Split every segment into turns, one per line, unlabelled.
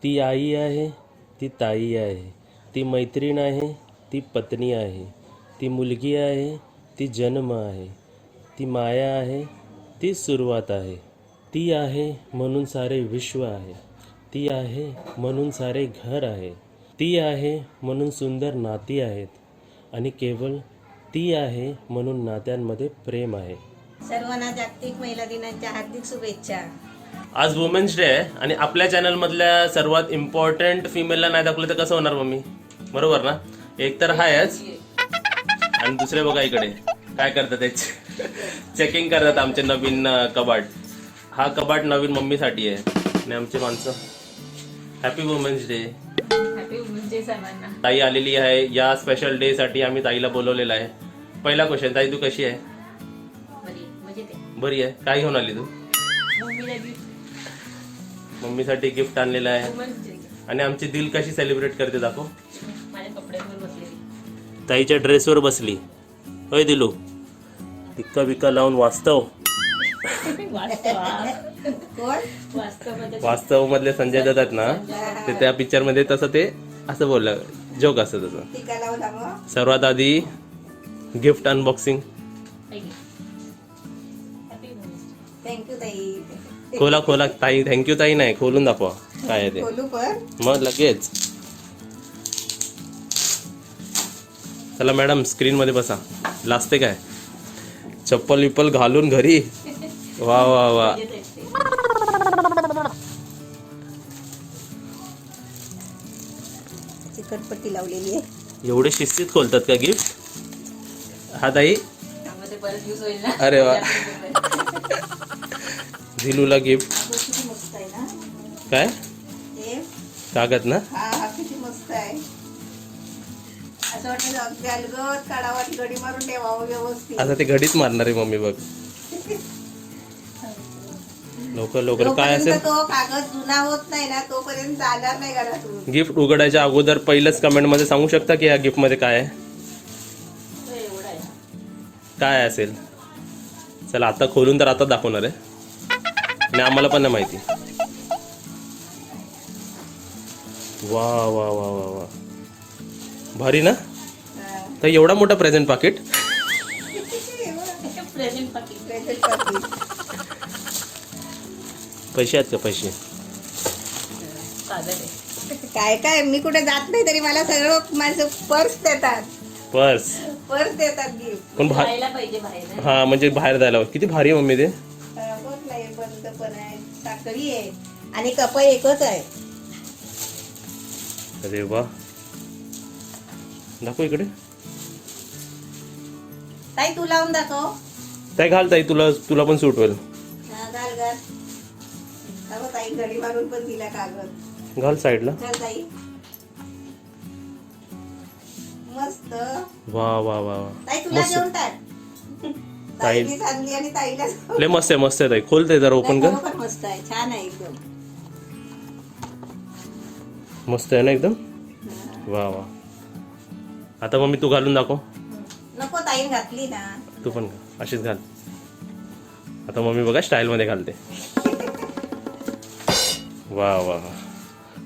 ती आई आहे, ती ताई आहे, ती मैत्रीण आहे, ती पत्नी आहे, ती मुलगी आहे, ती जन्म आहे, ती माया आहे, ती सुरुवात आहे. ती आहे म्हणून सारे विश्व आहे, ती आहे म्हणून सारे घर आहे, ती आहे म्हणून सुंदर नाती आहेत आणि केवळ ती आहे म्हणून नात्यांमध्ये प्रेम आहे.
सर्वांना जागतिक महिला दिनाच्या हार्दिक शुभेच्छा.
आज वुमेन्स डे आहे आणि आपल्या चॅनलमधल्या सर्वात इम्पॉर्टंट फिमेलला नाही दाखवलं तर कसं होणार मम्मी? बरोबर ना? एक तर हायच आणि दुसरे बघा इकडे काय करतात ते चेकिंग करतात आमचे नवीन कबाड. हा कबाड नवीन मम्मीसाठी आहे आणि आमचे माणसं. Happy women's day.
Happy women's day सर्वांना.
ताई आलेली आहे या स्पेशल डे साठी. आम्ही ताईला बोलवलेलं आहे. पहिला क्वेश्चन, ताई तू कशी आहे? बरी आहे. काय घेऊन आली तू? मम्मीसाठी गिफ्ट आणलेलं आहे आणि आमची दिल कशी सेलिब्रेट करते दाखव. ताईच्या ड्रेसवर बसली. होय दिलू, टिक्का बिक्का लावून वास्तव. वास्तव मधले संजय दत्त आहेत ना, ते त्या पिक्चर मध्ये तसं ते असं बोललं, जोक असतं तसं. सर्वात आधी गिफ्ट अनबॉक्सिंग.
थँक्यू ताई.
खोला खोला ताई. थँक्यू ताई नाही, खोलून दाखवा काय आहे ते. मग लगेच. चला मॅडम स्क्रीन मध्ये बसा. लाजते काय? चप्पल विप्पल घालून घरी. वा वा वा.
चिकटपट्टी लावलेली आहे.
एवढे शिस्तीत खोलतात का गिफ्ट? हा ताई. अरे वा. झिलूला गिफ्ट काय? कागद ना?
किती मस्त आहे. असं वाटतं गलगत काढावा, गडी मारून ठेवावं व्यवस्थित.
आता ते घडीच मारणार आहे मम्मी बघ. लवकर लवकर. काय असेल?
तो कागद जुना होत नाही ना तोपर्यंत जाणार नाही घरातून.
गिफ्ट उघडायच्या अगोदर पहिलंच कमेंट मध्ये सांगू शकता की या गिफ्ट मध्ये काय आहे? काय असेल? चला आता खोलून तर आता दाखवणार आहे आणि आम्हाला पण नाही माहिती. वा वा वा वा वा. भारी ना? तर एवढा मोठा प्रेझेंट पाकिट. पैसे आहेत का? पैसे
काय काय मी कुठे जात नाही तरी मला सगळं माझं पर्स देतात.
पर्स
देतात गिफ्ट.
पण हा म्हणजे बाहेर जायला. किती भारी आहे मम्मी ते.
बंद पण आहे, साखळी आहे आणि कप एकच आहे.
अरे वा. दाखव इकडे.
ताई तू लावून दाखव.
ताई घाल ताई, तुला पण सूट होईल.
घाल घाल. ताई घडी मारून पण दिला कागद.
घाल साईडला.
ताई मस्त.
वा वा वा.
ताई तुला घेऊन टाक. ताईने सांगली आणि ताईला
लय मस्त आहे. मस्त आहे ताई. खोलते जरा ओपन कर.
मस्त आहे, छान आहे एकदम.
मस्त आहे ना एकदम. वा वा. आता मम्मी तू घालून दाखव.
नको ताई घातली ना.
तू पण अशीच घाल. आता मम्मी बघा स्टाईल मध्ये घालते. वा वा.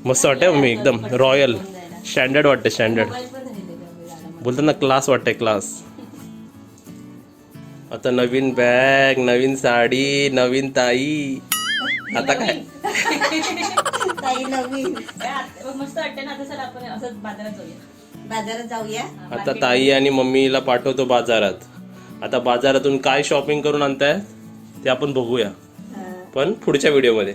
मस्त वाटतंय मम्मी. एकदम रॉयल स्टँडर्ड वाटते. स्टँडर्ड बोलतात ना, क्लास वाटतंय क्लास. आता नवीन बॅग, नवीन साडी, नवीन ताई. आता काय?
ताई नवीन.
मस्त वाटते ना. आता चला आपण असं बाजारात जाऊया.
आता ताई आणि मम्मीला पाठवतो बाजारात. आता बाजारातून काय शॉपिंग करून आणताय ते आपण बघूया, पण पुढच्या व्हिडिओमध्ये.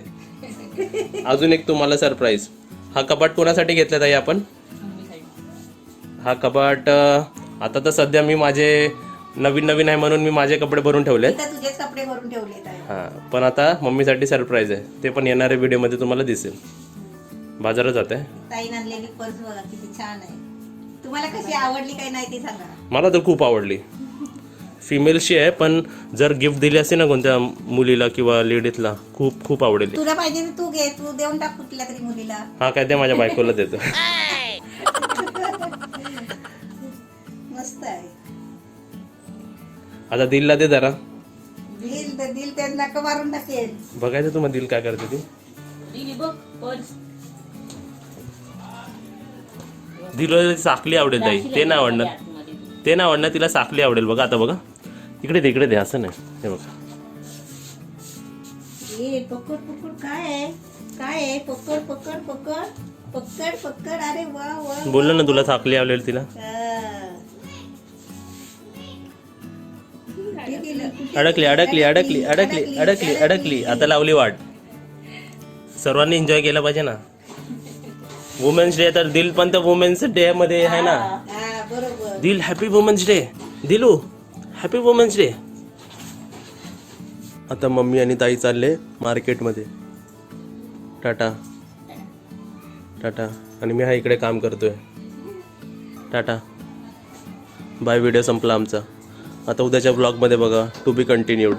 अजून एक तुम्हाला सरप्राईज. हा कपाट कोणासाठी घेतला ताई आपण? हा कपाट आता तर सध्या मी माझे नवीन आहे म्हणून मी माझे कपडे भरून ठेवले.
तुझेच कपडे भरून ठेवले.
हा, पण आता मम्मीसाठी सरप्राईज आहे. ते पण येणाऱ्या व्हिडिओमध्ये तुम्हाला दिसेल. बाजारात जात आहे.
ताईने आणलेली पर्स बघा किती छान आहे. तुम्हाला कशी आवडली काही नाही ते सांगा.
मला तर खूप आवडली. फिमेलशी आहे, पण जर गिफ्ट दिली असते ना कोणत्या मुलीला किंवा लेडीजला खूप खूप आवडेल.
तुला पाहिजे तू घे. तू देऊन टाक कुठल्या तरी मुलीला.
हा काय, ते माझ्या बायकोला देतो.
मस्त आहे.
आता दिलला दे जरा.
दिल त्यांना मारून टाकेल.
बघायचं तुम्हाला दिल काय करते ती. दिलं साखली आवडेल ताई, ते नाही आवडणार. ते नाही आवडणार तिला, साखली आवडेल. बघा आता बघा, इकडे दे असं नाही. हे बघा
ए पकड पकड, काय आहे पकड पकड पकड पकड पकड. अरे वा वा.
बोललो ना तुला साखली आवडेल तिला. अडकली. आता लावली वाट. सर्वांनी एन्जॉय केला पाहिजे ना. वुमेन्स डे तर दिल पण तर वुमेन्स डे मध्ये आहे ना.
हा बरोबर.
दिल हॅपी वुमेन्स डे. दिलू हॅपी वुमेन्स डे. आता मम्मी आणि ताई चालले मार्केटमध्ये. टाटा टाटा. आणि मी हा इकडे काम करतोय. Tata bye. व्हिडिओ संपला आमचा. आता उद्याच्या ब्लॉगमध्ये बघा. To be continued.